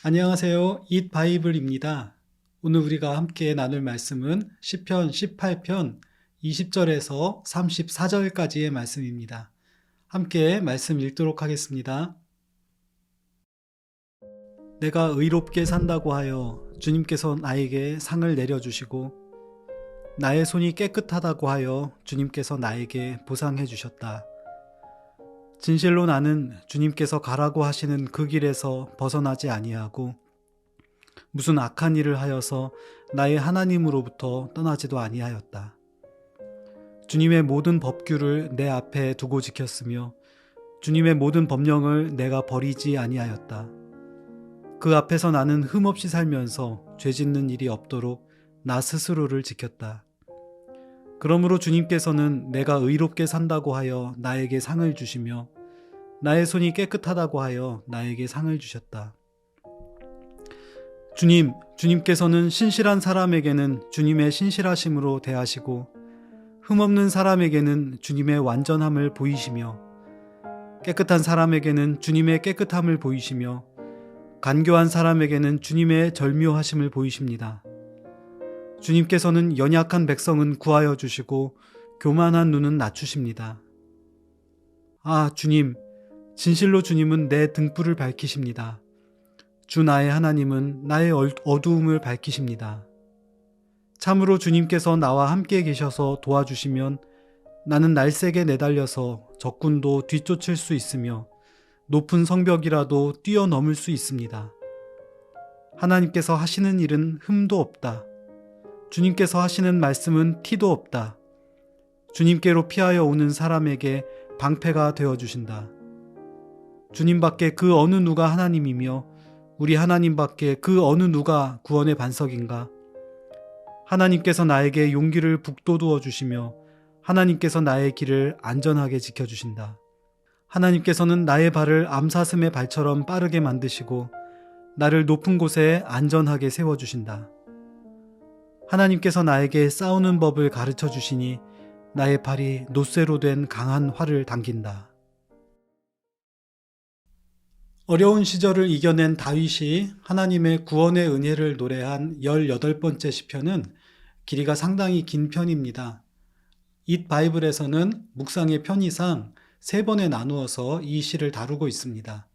안녕하세요. 잇 바이블입니다. 오늘 우리가 함께 나눌 말씀은 시편 18편 20절에서 34절까지의 말씀입니다. 함께 말씀 읽도록 하겠습니다. 내가 의롭게 산다고 하여 주님께서 나에게 상을 내려주시고 나의 손이 깨끗하다고 하여 주님께서 나에게 보상해 주셨다. 진실로 나는 주님께서 가라고 하시는 그 길에서 벗어나지 아니하고 무슨 악한 일을 하여서 나의 하나님으로부터 떠나지도 아니하였다. 주님의 모든 법규를 내 앞에 두고 지켰으며 주님의 모든 법령을 내가 버리지 아니하였다. 그 앞에서 나는 흠없이 살면서 죄짓는 일이 없도록 나 스스로를 지켰다. 그러므로 주님께서는 내가 의롭게 산다고 하여 나에게 상을 주시며 나의 손이 깨끗하다고 하여 나에게 상을 주셨다. 주님께서는 신실한 사람에게는 주님의 신실하심으로 대하시고 흠없는 사람에게는 주님의 완전함을 보이시며 깨끗한 사람에게는 주님의 깨끗함을 보이시며 간교한 사람에게는 주님의 절묘하심을 보이십니다. 주님께서는 연약한 백성은 구하여 주시고 교만한 눈은 낮추십니다. 아, 주님, 진실로 주님은 내 등불을 밝히십니다. 주 나의 하나님은 나의 어두움을 밝히십니다. 참으로 주님께서 나와 함께 계셔서 도와주시면 나는 날쌔게 내달려서 적군도 뒤쫓을 수 있으며 높은 성벽이라도 뛰어넘을 수 있습니다. 하나님께서 하시는 일은 흠도 없다. 주님께서 하시는 말씀은 티도 없다. 주님께로 피하여 오는 사람에게 방패가 되어주신다. 주님밖에 그 어느 누가 하나님이며 우리 하나님밖에 그 어느 누가 구원의 반석인가? 하나님께서 나에게 용기를 북돋우어 주시며 하나님께서 나의 길을 안전하게 지켜주신다. 하나님께서는 나의 발을 암사슴의 발처럼 빠르게 만드시고 나를 높은 곳에 안전하게 세워주신다. 하나님께서 나에게 싸우는 법을 가르쳐 주시니 나의 팔이 놋쇠로 된 강한 활을 당긴다. 어려운 시절을 이겨낸 다윗이 하나님의 구원의 은혜를 노래한 18번째 시편은 길이가 상당히 긴 편입니다. 잇 바이블에서는 묵상의 편의상 3번에 나누어서 이 시를 다루고 있습니다.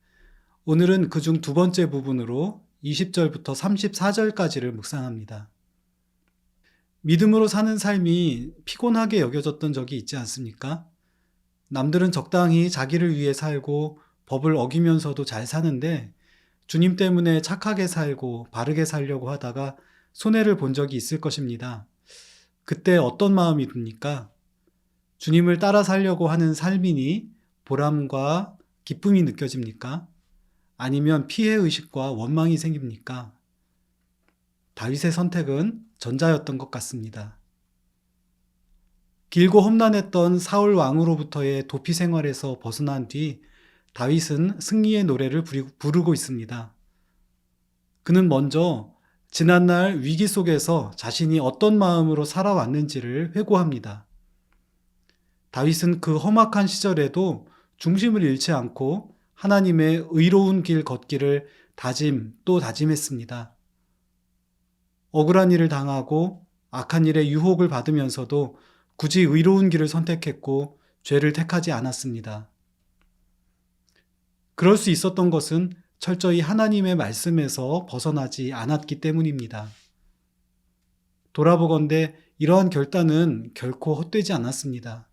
오늘은 그중 두 번째 부분으로 20절부터 34절까지를 묵상합니다. 믿음으로 사는 삶이 피곤하게 여겨졌던 적이 있지 않습니까? 남들은 적당히 자기를 위해 살고 법을 어기면서도 잘 사는데 주님 때문에 착하게 살고 바르게 살려고 하다가 손해를 본 적이 있을 것입니다. 그때 어떤 마음이 듭니까? 주님을 따라 살려고 하는 삶이니 보람과 기쁨이 느껴집니까? 아니면 피해의식과 원망이 생깁니까? 다윗의 선택은 전자였던 것 같습니다. 길고 험난했던 사울 왕으로부터의 도피 생활에서 벗어난 뒤 다윗은 승리의 노래를 부르고 있습니다. 그는 먼저 지난날 위기 속에서 자신이 어떤 마음으로 살아왔는지를 회고합니다. 다윗은 그 험악한 시절에도 중심을 잃지 않고 하나님의 의로운 길 걷기를 다짐 또 다짐했습니다. 억울한 일을 당하고 악한 일에 유혹을 받으면서도 굳이 의로운 길을 선택했고 죄를 택하지 않았습니다. 그럴 수 있었던 것은 철저히 하나님의 말씀에서 벗어나지 않았기 때문입니다. 돌아보건대 이러한 결단은 결코 헛되지 않았습니다.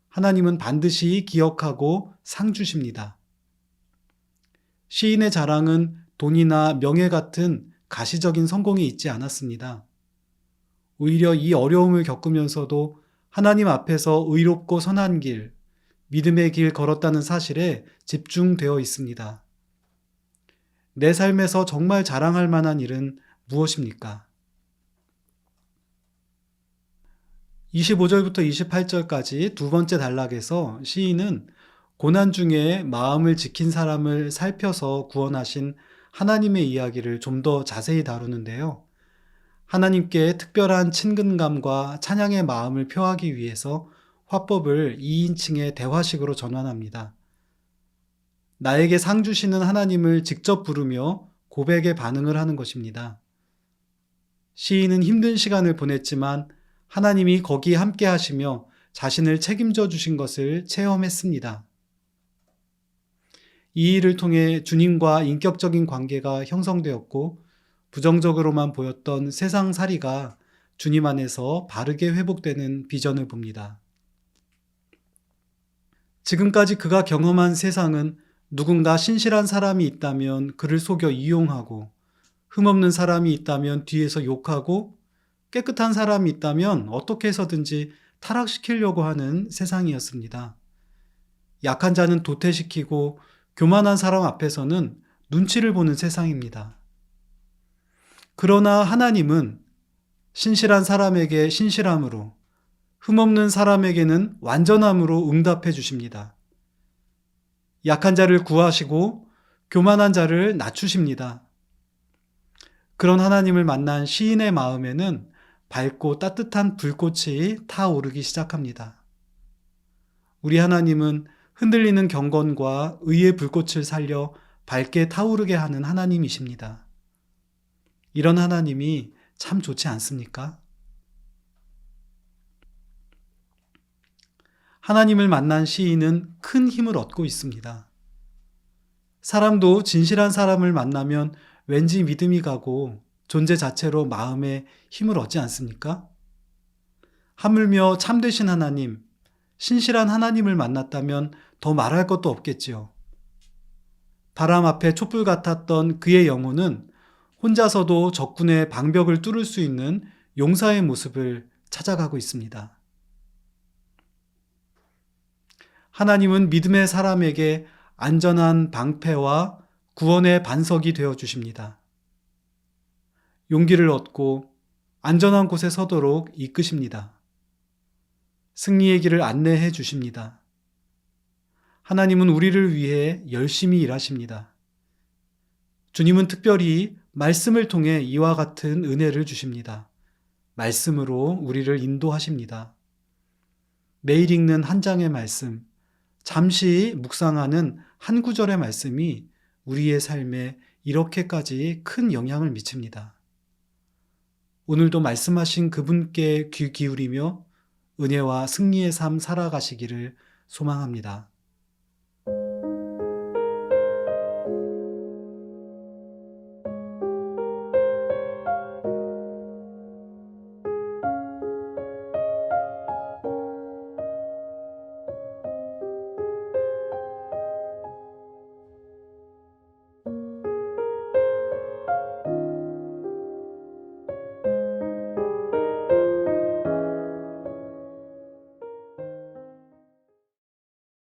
하나님은 반드시 기억하고 상 주십니다. 시인의 자랑은 돈이나 명예 같은 가시적인 성공이 있지 않았습니다. 오히려 이 어려움을 겪으면서도 하나님 앞에서 의롭고 선한 길, 믿음의 길 걸었다는 사실에 집중되어 있습니다. 내 삶에서 정말 자랑할 만한 일은 무엇입니까? 25절부터 28절까지 두 번째 단락에서 시인은 고난 중에 마음을 지킨 사람을 살펴서 구원하신 하나님의 이야기를 좀 더 자세히 다루는데요. 하나님께 특별한 친근감과 찬양의 마음을 표하기 위해서 화법을 2인칭의 대화식으로 전환합니다. 나에게 상 주시는 하나님을 직접 부르며 고백에 반응을 하는 것입니다. 시인은 힘든 시간을 보냈지만 하나님이 거기 함께 하시며 자신을 책임져 주신 것을 체험했습니다. 이 일을 통해 주님과 인격적인 관계가 형성되었고 부정적으로만 보였던 세상살이가 주님 안에서 바르게 회복되는 비전을 봅니다. 지금까지 그가 경험한 세상은 누군가 신실한 사람이 있다면 그를 속여 이용하고 흠없는 사람이 있다면 뒤에서 욕하고 깨끗한 사람이 있다면 어떻게 해서든지 타락시키려고 하는 세상이었습니다. 약한 자는 도태시키고 교만한 사람 앞에서는 눈치를 보는 세상입니다. 그러나 하나님은 신실한 사람에게 신실함으로, 흠없는 사람에게는 완전함으로 응답해 주십니다. 약한 자를 구하시고 교만한 자를 낮추십니다. 그런 하나님을 만난 시인의 마음에는 밝고 따뜻한 불꽃이 타오르기 시작합니다. 우리 하나님은 흔들리는 경건과 의의 불꽃을 살려 밝게 타오르게 하는 하나님이십니다. 이런 하나님이 참 좋지 않습니까? 하나님을 만난 시인은 큰 힘을 얻고 있습니다. 사람도 진실한 사람을 만나면 왠지 믿음이 가고 존재 자체로 마음에 힘을 얻지 않습니까? 하물며 참되신 하나님, 신실한 하나님을 만났다면 더 말할 것도 없겠지요. 바람 앞에 촛불 같았던 그의 영혼은 혼자서도 적군의 방벽을 뚫을 수 있는 용사의 모습을 찾아가고 있습니다. 하나님은 믿음의 사람에게 안전한 방패와 구원의 반석이 되어 주십니다. 용기를 얻고 안전한 곳에 서도록 이끄십니다. 승리의 길을 안내해 주십니다. 하나님은 우리를 위해 열심히 일하십니다. 주님은 특별히 말씀을 통해 이와 같은 은혜를 주십니다. 말씀으로 우리를 인도하십니다. 매일 읽는 한 장의 말씀, 잠시 묵상하는 한 구절의 말씀이 우리의 삶에 이렇게까지 큰 영향을 미칩니다. 오늘도 말씀하신 그분께 귀 기울이며 은혜와 승리의 삶 살아가시기를 소망합니다.